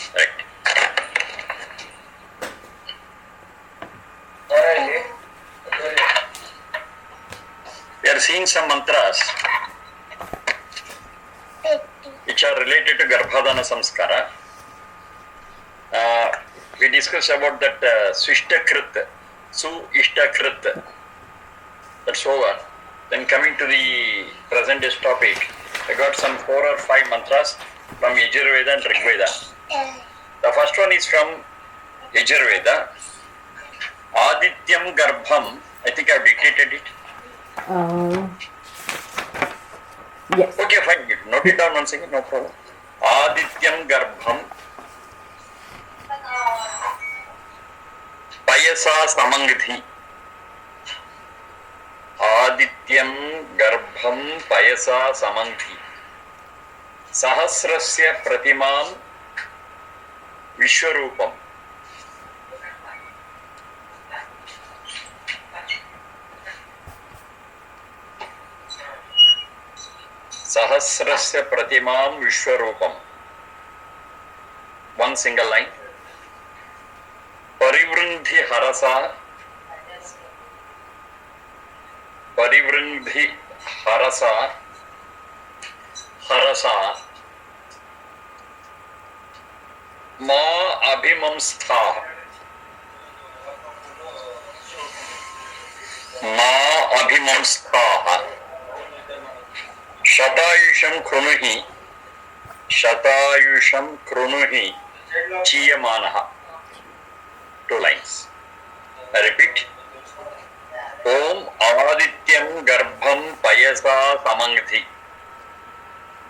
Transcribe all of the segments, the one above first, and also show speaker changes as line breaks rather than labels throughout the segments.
Correct. We are seeing some mantras which are related to Garbhadana Samskara. We discussed about that Swishtakrit, Su-Ishtakrit. That's over. Then coming to the present day's topic, I got some 4 or 5 mantras from Yajurveda and Rigveda. The first one is from Yajurveda. Adityam Garbham. I think I've dictated it.
Yes.
Okay, fine. Note it down once again, no problem. Adityam Garbham Payasa Samangthi. Adityam Garbham Payasa Samangthi. Sahasrasya Pratimam Vishwarupam. Sahasrasya Pratimam Vishwarupam. One single line. Parivrindhi Harasa. Parivrindhi Harasa. Harasa. Ma Abhimamstha. Ma Abhimamstha. Shatayusham Krunuhi. Shatayusham Krunuhi. Chiyamanaha. 2 lines. I repeat. Om Adityam Garbham Payasa Samangthi.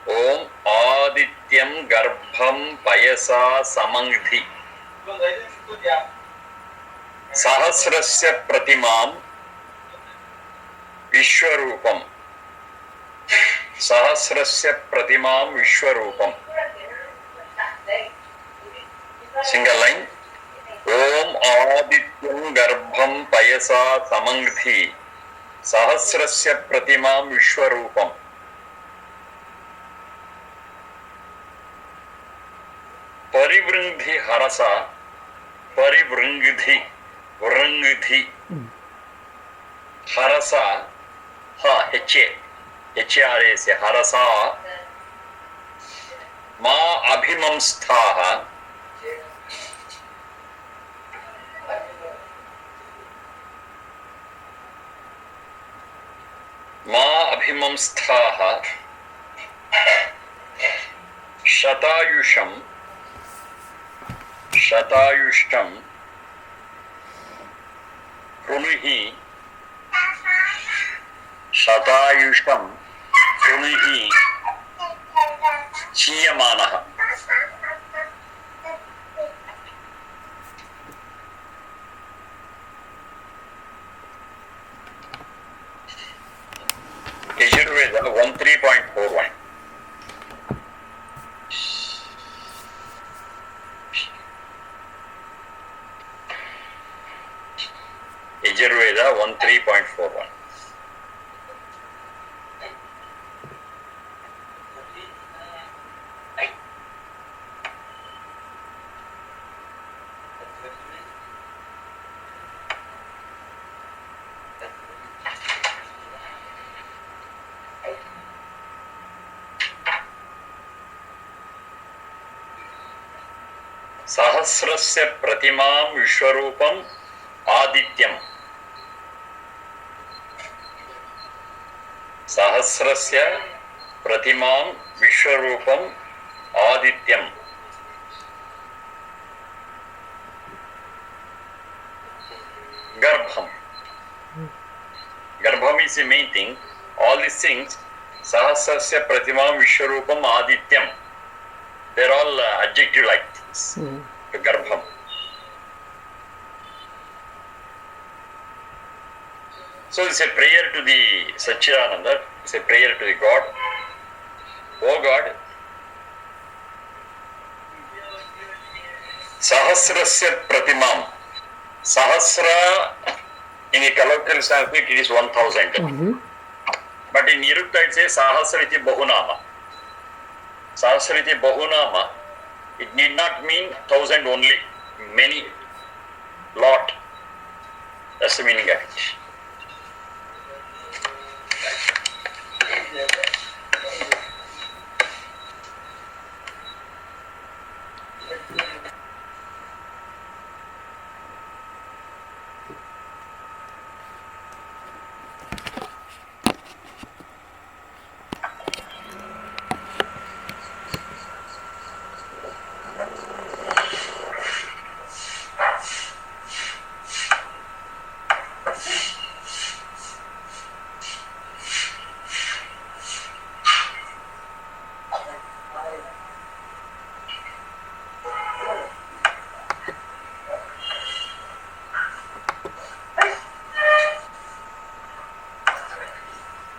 Om Adityam Garbham Payasa Samangthi. Sahasrasya Pratimam Vishwarupam. Sahasrasya Pratimam Vishwarupam. Single line. Om Adityam Garbham Payasa Samangthi. Sahasrasya Pratimam Vishwarupam. Parivrindhi Harasa. Parivrindhi. Vrindhi. Harasa. Ha. H-A. H-A-R-A-S. Harasa. Ma Abhimamsthaha. Ma Abhimamsthaha. Shatayusham. Shatayusham. Krunuhi. Shatayusham. Krunuhi. Chiyamanaha. Yajurveda 13.41. Yajurveda 13.41. Sahasrasya Pratimam Vishwarupam Adityam. Sahasrasya Pratimam Vishwarupam Adityam. Garbham. Garbham is the main thing. All these things, Sahasrasya Pratimam Vishwarupam Adityam. They're all adjective like things. The Garbham. So it's a prayer to the Satchidananda. It's a prayer to the God. Oh God, Sahasrasya Pratimam. Sahasra, in a colloquial Sanskrit, it is 1000. But in Nirukta, it says Sahasriti Bahunama. Sahasriti Bahunama It need not mean 1,000 only. Many, lot. That's the meaning of it.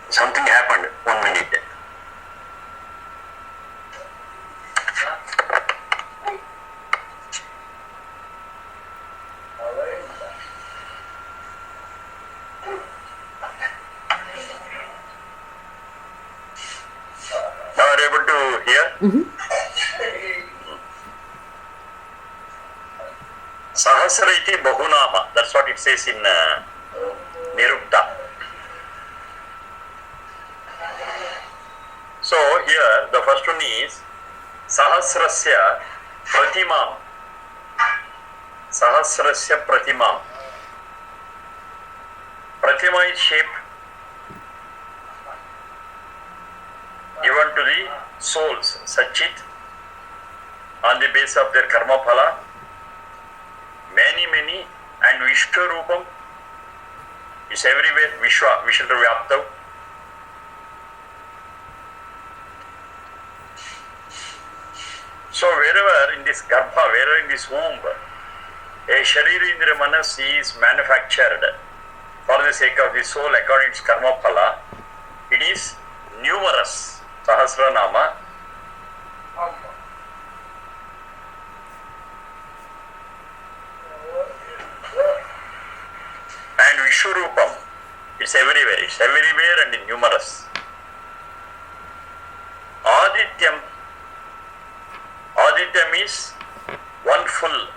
Something happened. 1 minute. Now are you able to hear? Sahasra iti bahunama. That's what it says in Nirukta. So here the first one is Sahasrasya Pratimam. Sahasrasya Pratimam. Pratima is shape given to the souls, Satchit, on the basis of their karma phala. Many, and Vishwarupam is everywhere. Vishwa, Vishwara Vyaptav. So wherever in this garbha, wherever in this womb, a Sharira Indra Manas is manufactured for the sake of the soul according to its karma phala, it is numerous. Sahasra Nama. And Vishwarupam, it's everywhere and numerous. Adityam is one full.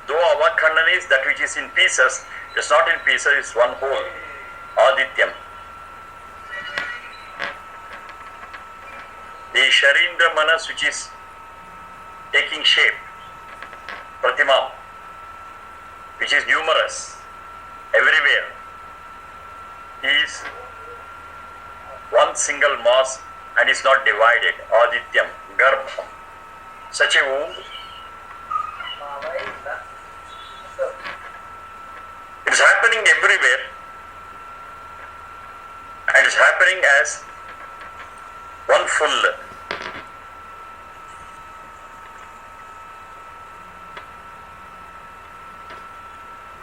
Though Avakhandana is that which is in pieces, it's not in pieces, it's one whole. Adityam. The Sharindra Manas which is taking shape, Pratimam, which is numerous, everywhere, is one single mass and is not divided. Adityam, Garbham. Such a womb, it is happening everywhere and is happening as one full.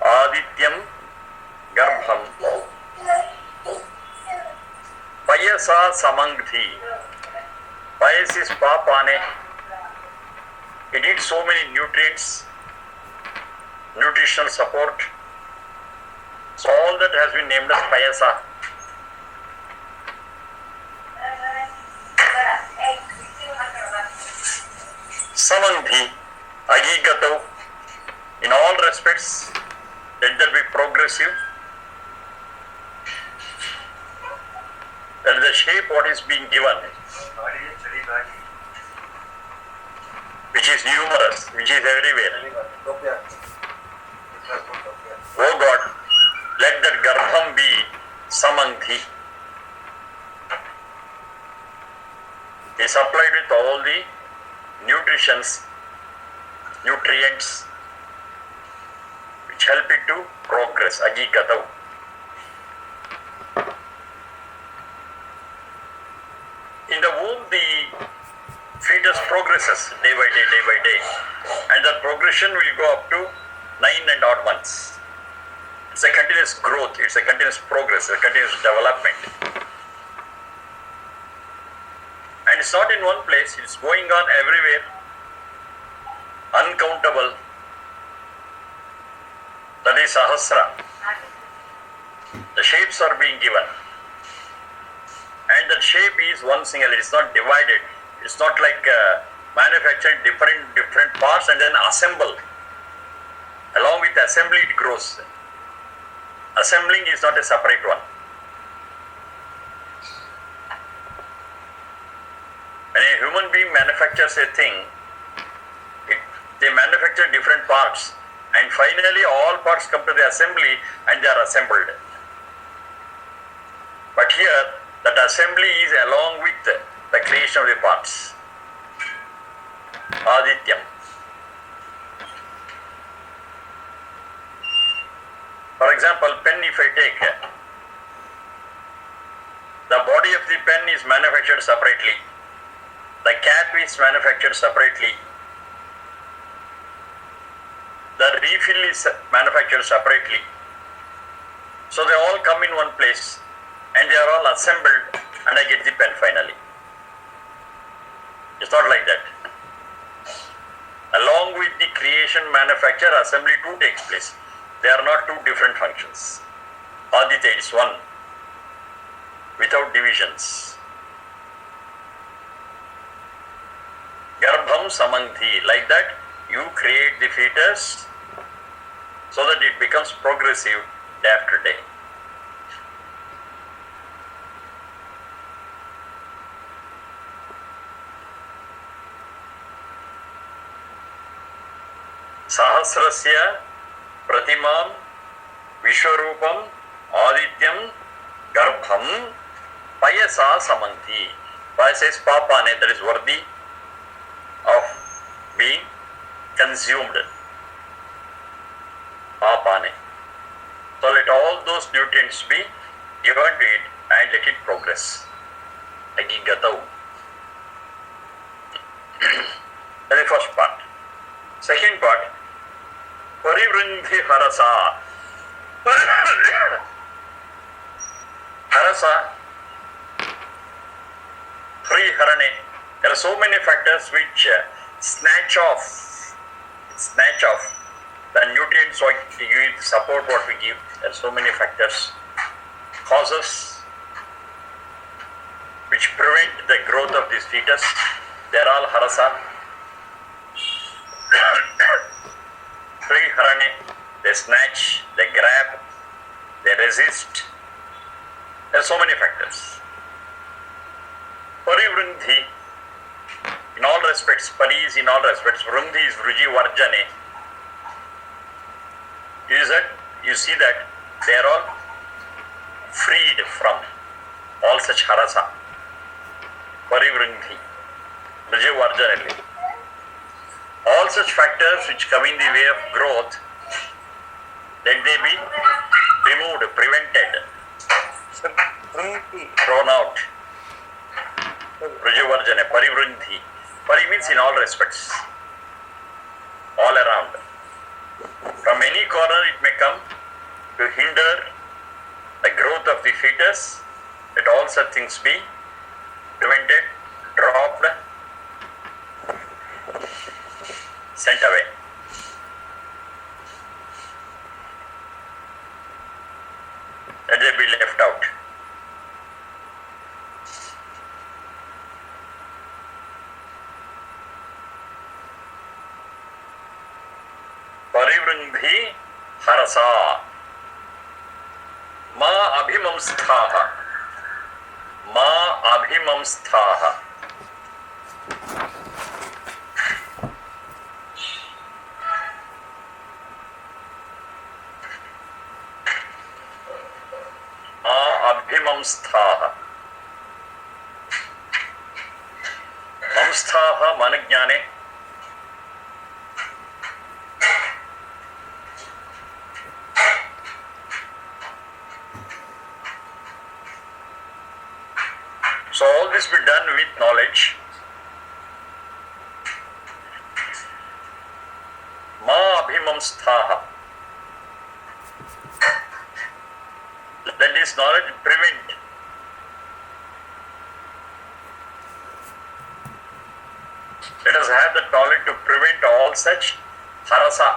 Adityam Garbham Payasa Samangthi. Payas is Papane. It needs so many nutrients, nutritional support. So all that has been named as Payasa. Samangthi, Agigatav, in all respects, let that be progressive. That is the shape what is being given, which is numerous, which is everywhere. Oh God, let that Garbham be Samangthi. Is supplied with all the nutrients which help it to progress. Agigatav. In the womb, the fetus progresses day by day, and the progression will go up to 9 and odd months. It's a continuous growth, it's a continuous progress, a continuous development. And it's not in one place, it's going on everywhere, uncountable. That is Sahasra. The shapes are being given. And that shape is one single, it's not divided. It's not like manufacture different parts and then assemble. Along with assembly, it grows. Assembling is not a separate one. When a human being manufactures a thing, they manufacture different parts, and finally all parts come to the assembly and they are assembled. But here, that assembly is along with the creation of the parts. Adityam. For example, pen if I take, the body of the pen is manufactured separately. The cap is manufactured separately. The refill is manufactured separately. So they all come in one place and they are all assembled and I get the pen finally. It's not like that. Along with the creation, manufacture, assembly too takes place. They are not two different functions. Aditya is one without divisions. Garbham samangthi, like that you create the fetus so that it becomes progressive day after day. Sahasrasya pratimam vishwarupam adityam garbham payasa samangthi. Payasa is papane, that is worthy of being consumed. Papane. So let all those nutrients be given to it and let it progress. Agigatau. That is the first part. Second part, Parivrindhi Harasa. Harasa, free harane. There are so many factors which snatch off the nutrients what we give, support what we give. There are so many factors, causes which prevent the growth of this fetus. They are all harasa. Free harane, they snatch, they grab, they resist. There are so many factors. Parivrindhi, in all respects, pari is in all respects, vrindhi is vruji varjane. You see that they are all freed from all such harasa. Parivrindhi, vruji varjane. All such factors which come in the way of growth, let they be removed, prevented, thrown out. Rujuvarjane, Parivrindhi. Pari means in all respects, all around. From any corner it may come to hinder the growth of the fetus. Let all such things be prevented, dropped, sent away. Let they be left out. Parivrindhi harasa. Ma abhimamsthaha. Ma abhimamsthaha. Abhimamsthaha. Mamsthaha manajnane. So all this be done with knowledge. Ma abhimamsthaha. Let this knowledge prevent let us have the knowledge to prevent all such harasa.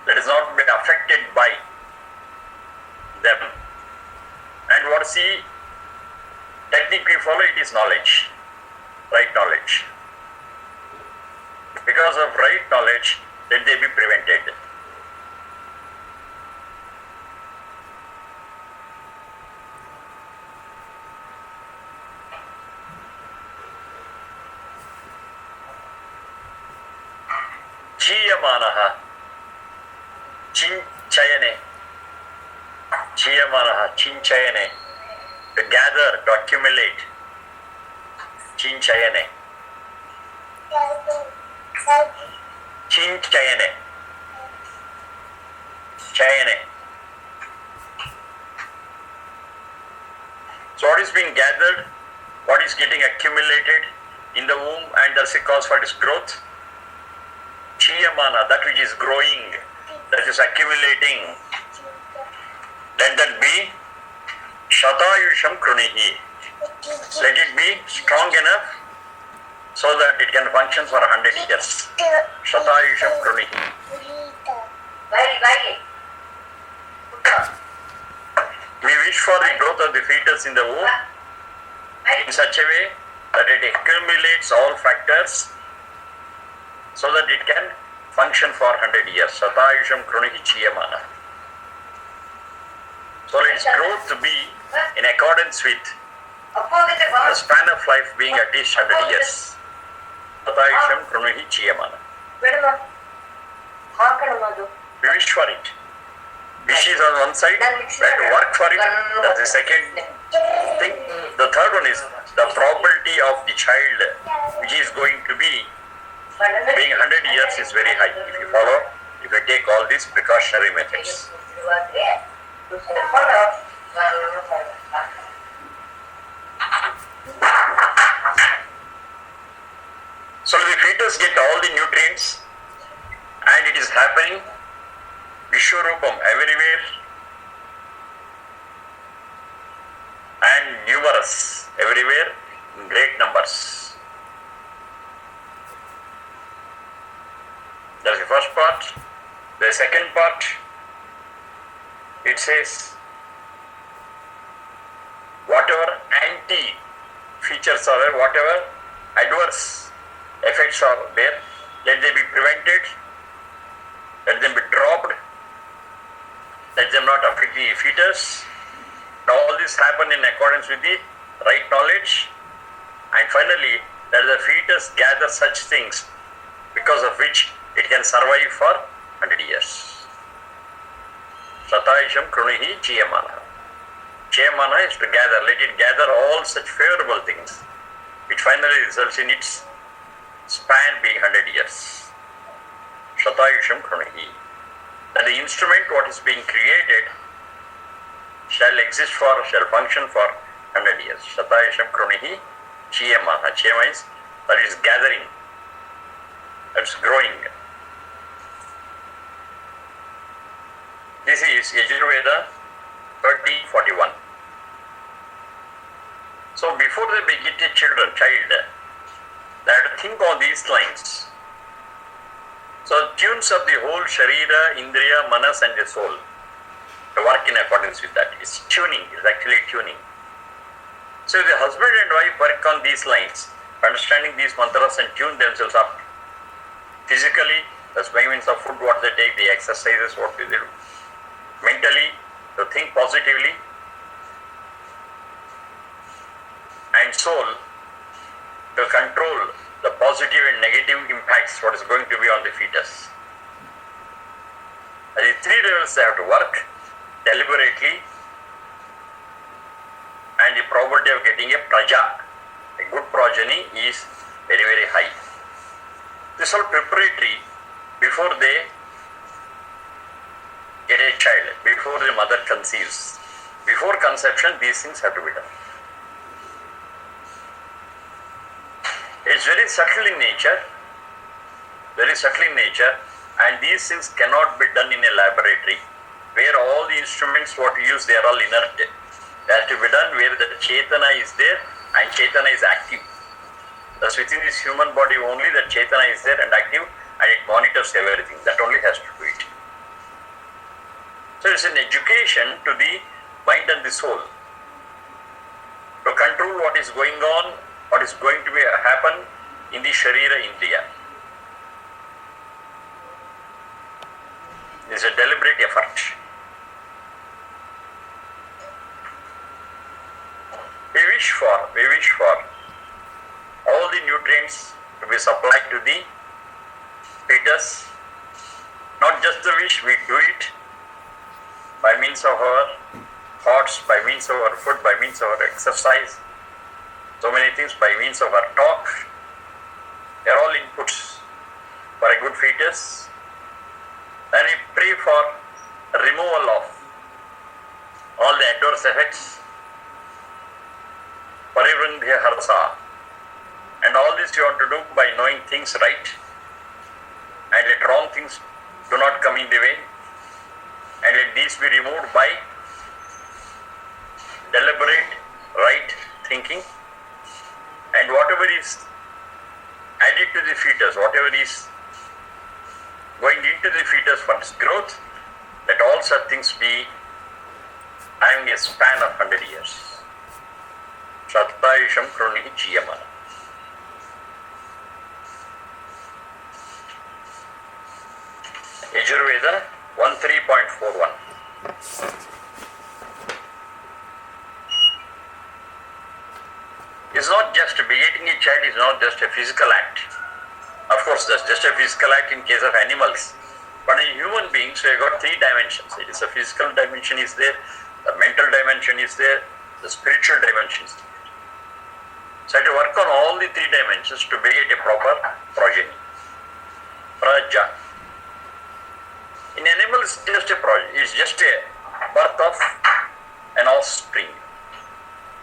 Let us not be affected by them. And what see technique we follow, it is knowledge, right knowledge. Because of right knowledge, let they be prevented. Chiyamanaha, chinchayane, chiyamanaha, chinchayane, to gather, to accumulate, chinchayane, chinchayane, chayane. So what is being gathered, what is getting accumulated in the womb, and that's a cause for its growth. Chiyamana, that which is growing, that is accumulating, let that be Shatayusham Krunihi. Let it be strong enough so that it can function for 100 years. Shatayusham Krunihi. We wish for the growth of the fetus in the womb in such a way that it accumulates all factors so that it can function for 100 years. Satayusham Krunihi Chiyamana. So let its growth be in accordance with the span of life being at least 100 years. Satayusham Krunihi Chiyamana. We wish for it. Wish is on one side, we have to work for it. That's the second thing. The third one is the probability of the child which is going to be being 100 years is very high. If you follow, if you take all these precautionary methods. So the fetus get all the nutrients and it is happening Vishwarupam everywhere and numerous everywhere in great numbers. That's the first part. The second part, it says whatever anti features are there, whatever adverse effects are there, let them be prevented, let them be dropped, let them not affect the fetus. All this happen in accordance with the right knowledge, and finally let the fetus gather such things because of which it can survive for 100 years. Satayisham Krunihi Chiyamana. Chiyamana is to gather, let it gather all such favorable things, which finally results in its span being 100 years. Satayisham Krunihi. That the instrument what is being created shall exist for, shall function for 100 years. Satayisham Krunihi Chiyamana. Chiyama is, that is gathering, that's growing. This is Yajurveda 30:41. So before they beget a child, they have to think on these lines. So tunes of the whole Sharira, Indriya, Manas and the soul to work in accordance with that. It's tuning, it's actually tuning. So the husband and wife work on these lines, understanding these mantras and tune themselves up. Physically, the means of food, what they take, the exercises, what they do. Mentally, to think positively, and soul to control the positive and negative impacts what is going to be on the fetus. And the three levels they have to work deliberately, and the probability of getting a praja, a good progeny, is very, very high. This is all preparatory before they get a child, before the mother conceives. Before conception, these things have to be done. It's very subtle in nature, and these things cannot be done in a laboratory where all the instruments what we use, they are all inert. They have to be done where the Chetana is there and Chetana is active. Thus within this human body only the Chetana is there and active, and it monitors everything. That only has to do it. So it's an education to the mind and the soul to control true what is going on, what is going to be happen in the Sharira Indriya. It is a deliberate effort. We wish for all the nutrients to be supplied to the fetus. Not just the wish, we do it by means of our thoughts, by means of our food, by means of our exercise, so many things, by means of our talk. They are all inputs for a good fetus. And we pray for removal of all the adverse effects, Parivandhya Harsa. And all this you want to do by knowing things right, and let wrong things do not come in the way, and let these be removed by deliberate right thinking. And whatever is added to the fetus, whatever is going into the fetus for its growth, let all such things be having a span of 100 years. Sattayisham Kronihi Chiyamana. Yajurveda 13.41. It's not just begetting a child is not just a physical act. Of course, that's just a physical act in case of animals. But in human beings, we have got three dimensions. It is a physical dimension is there, the mental dimension is there, the spiritual dimension is there. So I have to work on all the three dimensions to beget a proper progeny. Praja. In animals, it's just a progeny. It's just a birth of an offspring.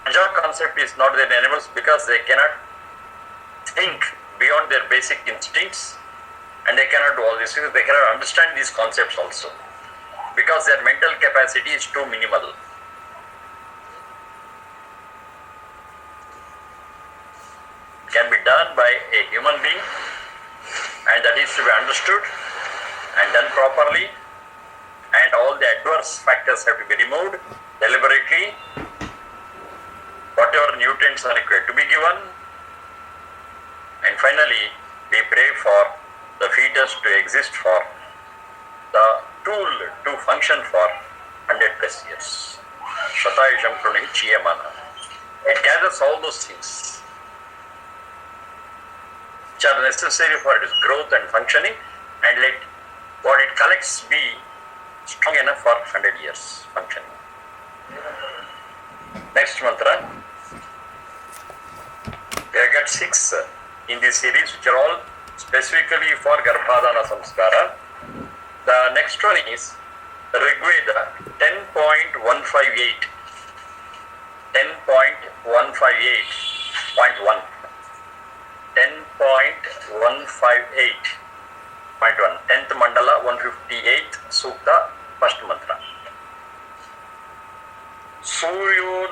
Praja concept is not there in animals because they cannot think beyond their basic instincts, and they cannot do all these things. They cannot understand these concepts also because their mental capacity is too minimal. It can be done by a human being, and that is to be understood and done properly, and all the adverse factors have to be removed deliberately. Whatever nutrients are required to be given. And finally, we pray for the fetus to exist for the tool to function for 100 plus years. Shatayisham Krunihi Chiyamana. It gathers all those things which are necessary for its growth and functioning, and let what it collects be strong enough for 100 years functioning. Next mantra. We have got 6 in this series, which are all specifically for Garbhadana Samskara. The next one is Rigveda 10.158. 10.158.1. 10.158.1. 10th Mandala 158th Sukta, first mantra. Suryo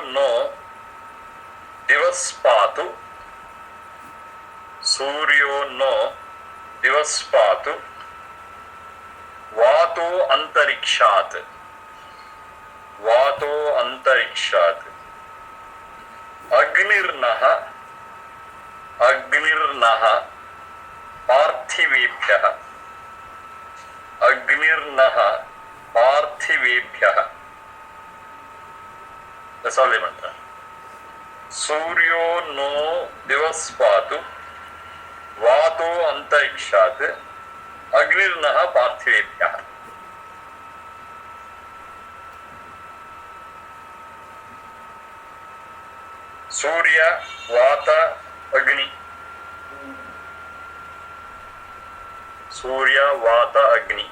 no divaspatu. Suryo no divaspatu. Vato antarikshat. Vato antarikshat. Agnirnaha. Agnirnaha. Parthivebhyaha. Agnirnaha. Parthivebhyaha. That's all the mantra. Suryo no divaspatu. Vato antarikshat. Agnirnaha Parthivebhyaha. Surya, Vata, Agni. Surya, Vata, Agni.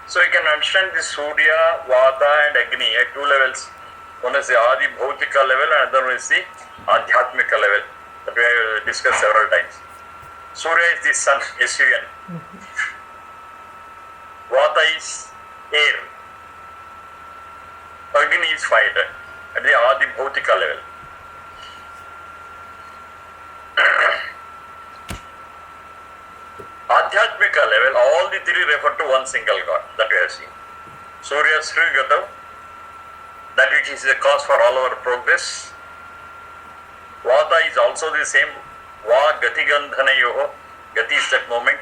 So you can understand this Surya, Vata and Agni at 2 levels. One is the Adi Bhautika level and another one is the Adhyatmika level that we have discussed several times. Surya is the sun, S-U-N. Vata is air. Agni is fire at the Adi Bhautika level. Adhyatmika level, all the three refer to one single God that we have seen. Surya Srigatav, that which is the cause for all our progress. Vata is also the same. Va Gati Gandhanayoho. Gati is that moment.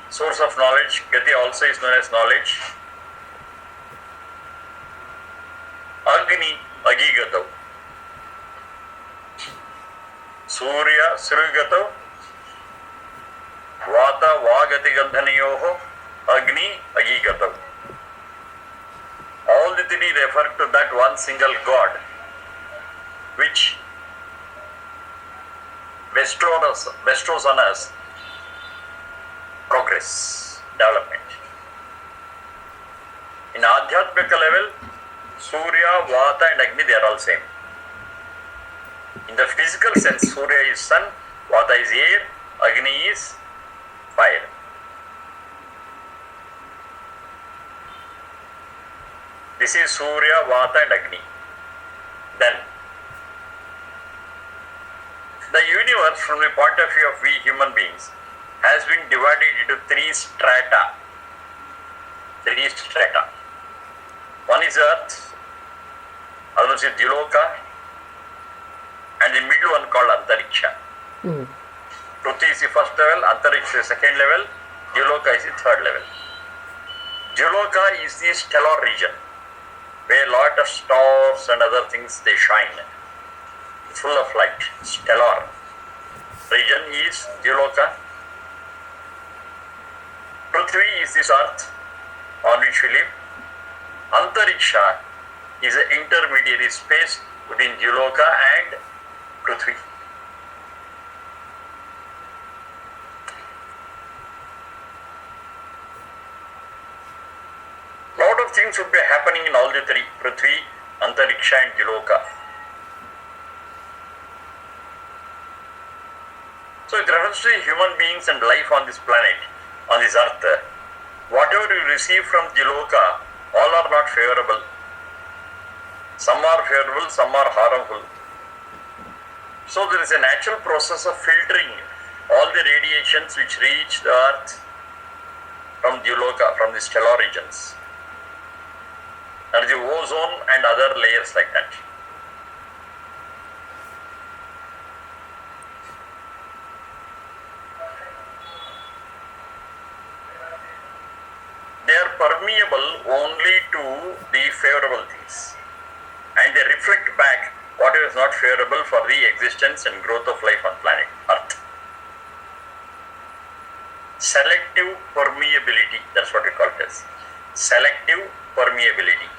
Source of knowledge. Gati also is known as knowledge. Agni Agigatav. Surya Srigatav. Vata Vagati Gandhanayoho. Agni Agigatav. All the three refer to that one single God which bestows on us progress, development. In Adhyatmika level, Surya, Vata and Agni, they are all same. In the physical sense, Surya is sun, Vata is air, Agni is fire. This is Surya, Vata and Agni. Then, the universe from the point of view of we human beings has been divided into three strata. One is Earth, other one is Diloka, and the middle one called Antariksha. Prithvi is the first level, Antariksha is the second level, Diloka is the third level. Diloka is the stellar region where a lot of stars and other things they shine, full of light. Stellar region is Diloka. Prithvi is this earth on which we live. Antariksha is an intermediary space between Diloka and Prithvi. Lot of things would be happening in all the three, Prithvi, Antariksha and Diloka. So it refers to human beings and life on this planet, on this earth. Whatever you receive from Diloka, all are not favorable. Some are favorable, some are harmful. So there is a natural process of filtering all the radiations which reach the earth from Diloka, from the stellar regions. There is the ozone and other layers like that. They are permeable only to the favorable things, and they reflect back whatever is not favorable for the existence and growth of life on planet Earth. Selective permeability, that's what we call it as. Selective permeability.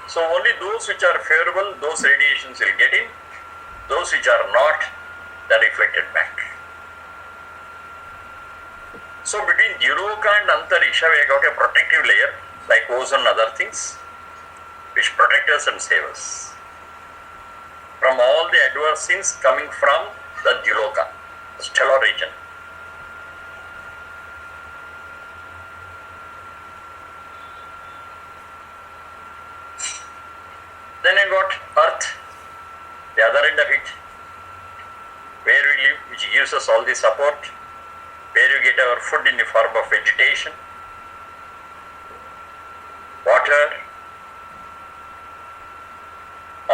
So only those which are favorable, those radiations will get in. Those which are not, they are reflected back. So between Diloka and Antariksha, we have got a protective layer like ozone and other things which protect us and save us from all the adverse things coming from the Diloka, the stellar region. Then I got Earth, the other end of it, where we live, which gives us all the support, where you get our food in the form of vegetation, water,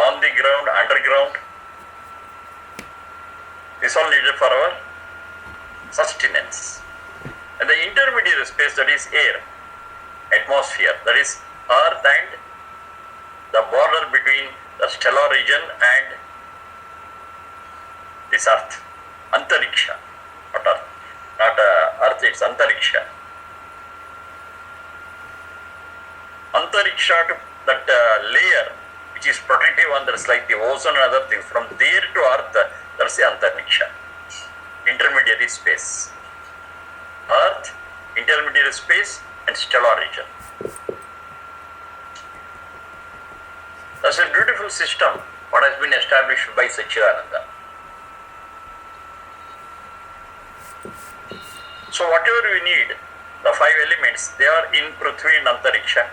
on the ground, underground. This all needed for our sustenance. And the intermediate space, that is air, atmosphere, that is earth and the border between the stellar region and this earth, Antariksha, not earth. Not earth, it's Antariksha. Antariksha, that layer which is protective one, that's like the ozone and other things, from there to earth, that's the Antariksha, intermediary space. Earth, intermediary space and stellar region. That's a beautiful system what has been established by Satchidananda. So whatever we need, the five elements, they are in Prithvi and Antariksha,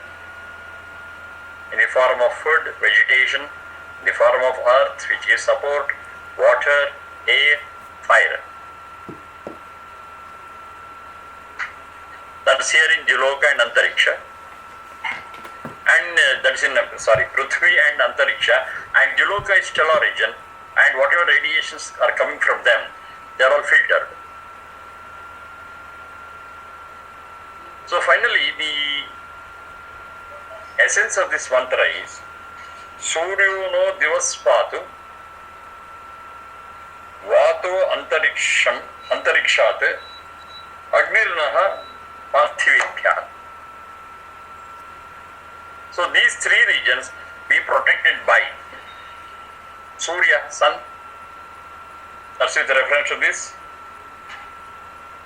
in the form of food, vegetation, in the form of earth, which is support, water, air, fire. That's here in Jiloka and Antariksha. And that's in, Prithvi and Antariksha. And Jiloka is stellar region. And whatever radiations are coming from them, they are all filtered. So finally, the essence of this mantra is Suryo no divaspatu vato antarikshat agnirnaha parthivibhya. So these three regions be protected by Surya, sun. That's with reference to this.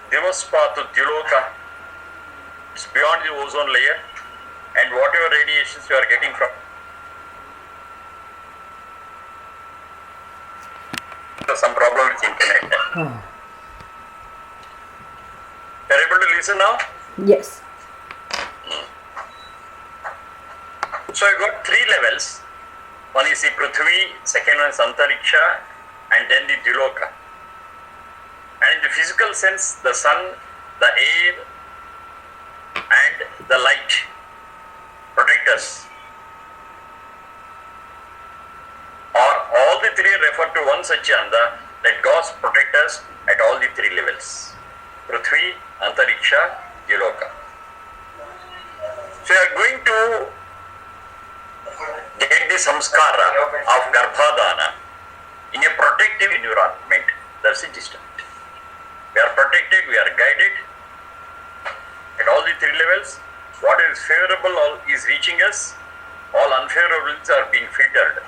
Divaspatu Diloka. It's beyond the ozone layer, and whatever radiations you are getting from some problem with internet. You're able to listen now?
Yes.
So you got three levels. One is the Prithvi, second one is Antariksha, and then the Diloka. And in the physical sense, the sun, the air, and the light protect us. Or all the three refer to one Satyananda, that God protect us at all the three levels. Prithvi, Antariksha, Diloka. So you are going to get the samskara of Garbhadana in a protective environment. That's the gist of it. We are protected, we are guided at all the three levels. What is favorable is reaching us, all unfavorables are being filtered.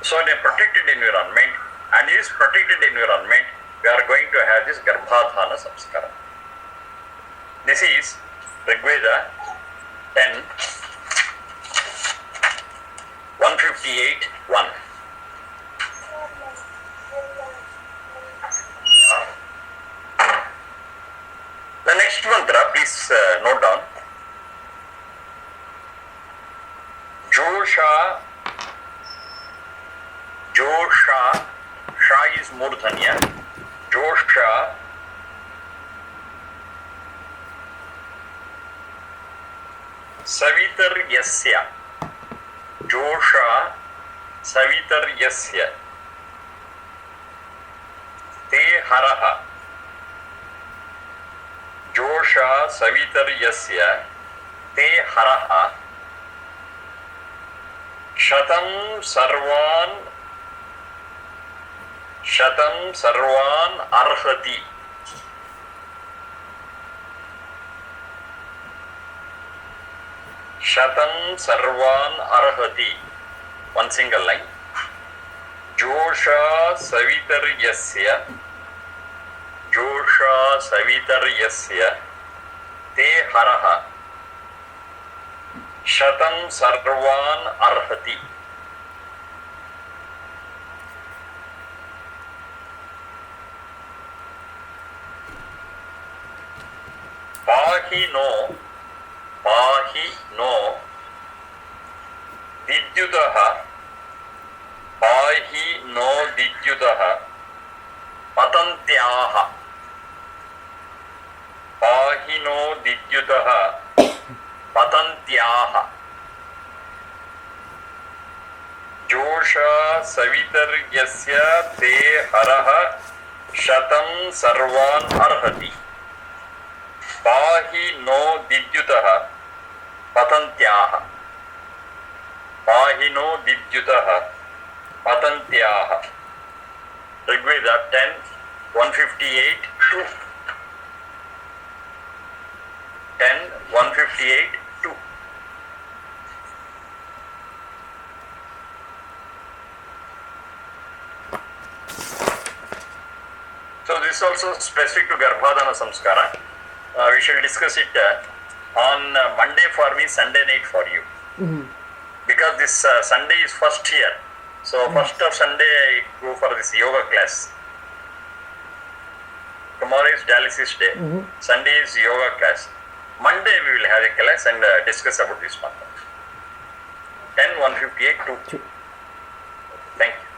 So in a protected environment, and in this protected environment, we are going to have this Garbhadhana samskara. This is Rigveda 10, 158, 1. The next mantra, please note down. Josha, Sha is Murdhanya. Josha, Savitar Yasya. Josha, Savitar Yasya. Te Haraha. Josha, Savitar Yasya. Te Haraha. Shatam Sarvan Arhati. Shatam Sarvan Arhati. One single line. Josha Savitar Yasya. Josha Savitar Yasya. Te Haraha. Shatam Sarvan Arhati. Pahi no Didyutaha. Pahi no Didyutaha. Patantyaha. Pahi no Didyutaha. Patantyaha. Josha Savitar Yasya Te Haraha. Shatam Sarvan Arhati. Pahi no Didyutaha. Patantyaha. Pahi no Didyutaha. Patantyaha. Rigveda 10, 158 to 10, 158 2. So this is also specific to Garbhadana Samskara. We shall discuss it on Monday for me, Sunday night for you. Because this Sunday is first here. So first of Sunday I go for this yoga class. Tomorrow is dialysis day. Sunday is yoga class. Monday we will have a class and discuss about this matter. 10, 158, 2. Thank you.